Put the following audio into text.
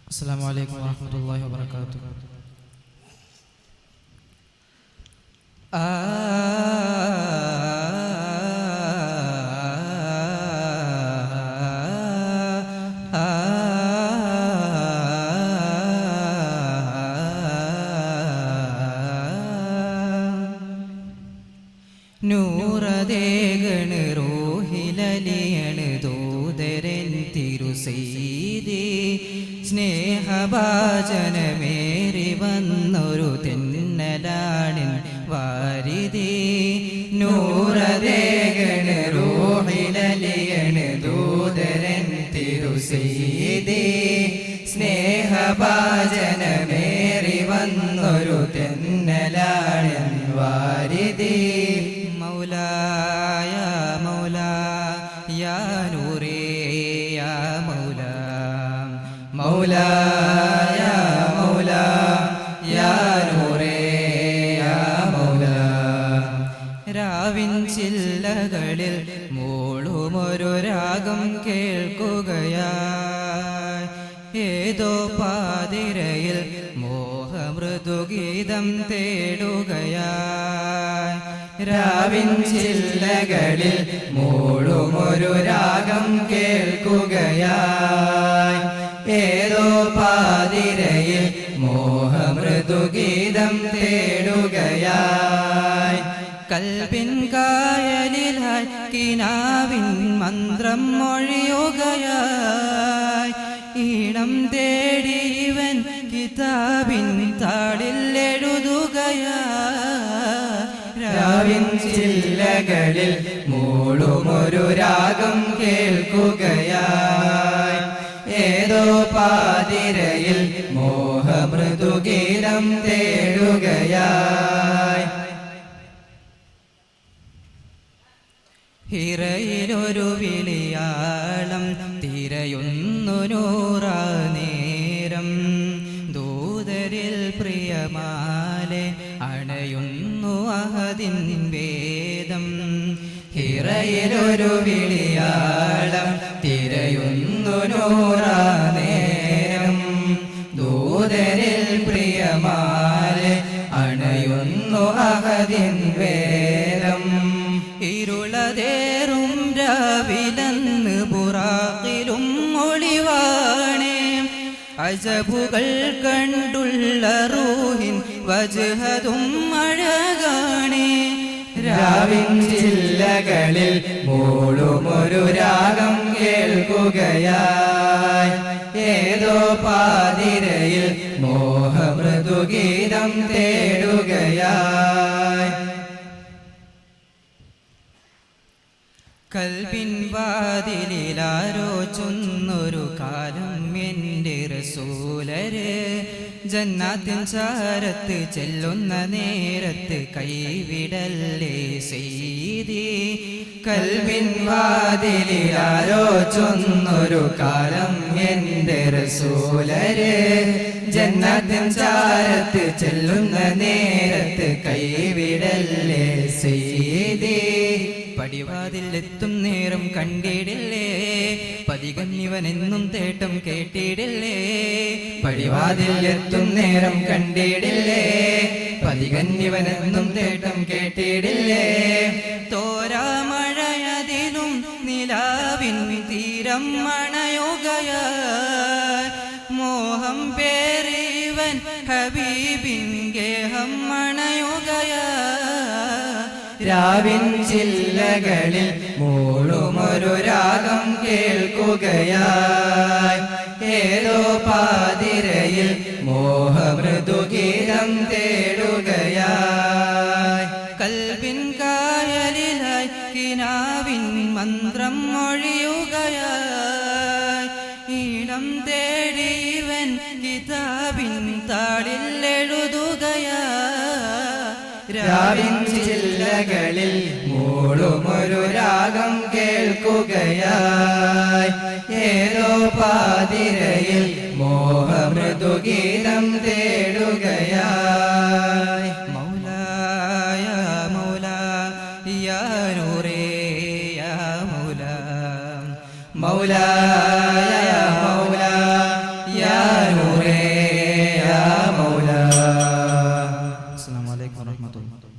السلام عليكم ورحمة الله وبركاته. നൂറദേഗണ റൂഹിലലിയണ ദൂതരൻ തിരുസീതി സ്നേഹഭാജനമേറി വന്നൊരു തെന്നലാണിൻ വാരിതി. നൂറദേഗണ റൂഹിലലിയണ ദൂതരൻ തിരുസീതി സ്നേഹഭാജനമേറി വന്നൊരു തെന്നലാണിൻ വാരിതി. മൗലായ മൗലാ യാ നൂറേ യാ മൗലാ മൗലായ മൗലാ യാ നൂറേ യാ മൗലാ. രാവിൻ ചില്ലകളിൽ മൂളുമൊരു രാഗം കേൾക്കുകയായി, ഏതോ പാതിരയിൽ മോഹമൃദുഗീതം തേടുകയായി. രാവിൻ ചില്ലകളിൽ മൂളുമൊരു രാഗം കേൾക്കുകയായി, ഏതോ പാതിരയിൽ മോഹമൃദുഗീതം തേടുകയായി. കൽബിൻ കായലിലായി കിനാവിൻ മന്ത്രം മൊഴിയുകയായി, ഈണം തേടിയവൻ കിതാബിൻ താളിൽ എഴുതുകയായി. രാവിൻ ചില്ലകളിൽ മൂളുമൊരു രാഗം കേൾക്കുകയായി, ഏതോ പാതിരയിൽ മോഹമൃദുഗീതം തേടുകയായി. ഹിറയിലൊരു വിളിയാളം തിരയുന്നു നൂറാ നേരം, ദൂതരിൽ പ്രിയമാലെ അണയുന്നു അഹദിൻ വേദം. ഹിറയിലൊരു വിളിയാളം തിരയുന്നു നൂറാ നേരം, ദൂതരിൽ പ്രിയമാലെ അണയുന്നു അഹദിൻ വേദം. ഇരുളതേറും രാവിലന്ന് ബുറാഖിലും ഒളിവാണേ, അജബുകൾ കണ്ടുള്ള റൂഹിൻ വജ്ഹതും അഴകാണേ. രാവിൻ ചില്ലകളിൽ മൂളുമൊരു രാഗം കേൾക്കുകയായി, ഏതോ പാതിരയിൽ മോഹമൃദുഗീതം തേടുകയായി. കൽബിൻ വാതിലിലാരോ ചൊന്നൊരു കാലം എൻ്റെ റസൂലര്, ജന്നാത്തിൻ ചാരത്ത് ചെല്ലുന്ന നേരത്ത് കൈവിടല്ലേ സയ്യിദി. കൽബിൻ വാതിലിലാരോ ചൊന്നൊരു കാലം എൻ്റെ റസൂലര്, ജന്നാത്തിൻ ചാരത്ത് ചെല്ലുന്ന നേരത്ത് കൈവിടല്ലേ സയ്യിദി. പടിവാതിലെത്തും നേരം കണ്ടിടില്ലേ, പതികന്നിവനെന്നും തേട്ടം കേട്ടിടില്ലേ. പടിവാതിലെത്തും നേരം കണ്ടിടില്ലേ, പതികന്നിവനെന്നും തേട്ടം കേട്ടിടില്ലേ. തോരാമഴയതിലും നിലാവിൻ തീരം മണയുകയായി, മോഹം പേറിവൻ ഹബീബിൻ ഗേഹം മണയുകയായി. രാവിൻ ചില്ലകളിൽ മൂളുമൊരു രാഗം കേൾക്കുകയായി, ഏതോ പാതിരയിൽ മോഹമൃദുഗീതം തേടുകയായി. കൽബിൻ കായലിലായി കിനാവിൻ മന്ത്രം മൊഴിയുകയായി, ഈണം തേടിയവൻ കിതാബിൻ താളിൽ എഴുതുകയായി. രാവിൻ ചില്ലകളിൽ മൂളുമൊരു രാഗം കേൾക്കുകയായി, ഏതോ പാതിരയിൽ മോഹമൃദുഗീതം തേടുകയായി. മൗലായ മൗലാ യാ നൂറേ യാ മൗലാ മൗലായ മൗലാ യാ അലൈക്കും വറഹ്മത്തുള്ളാഹി.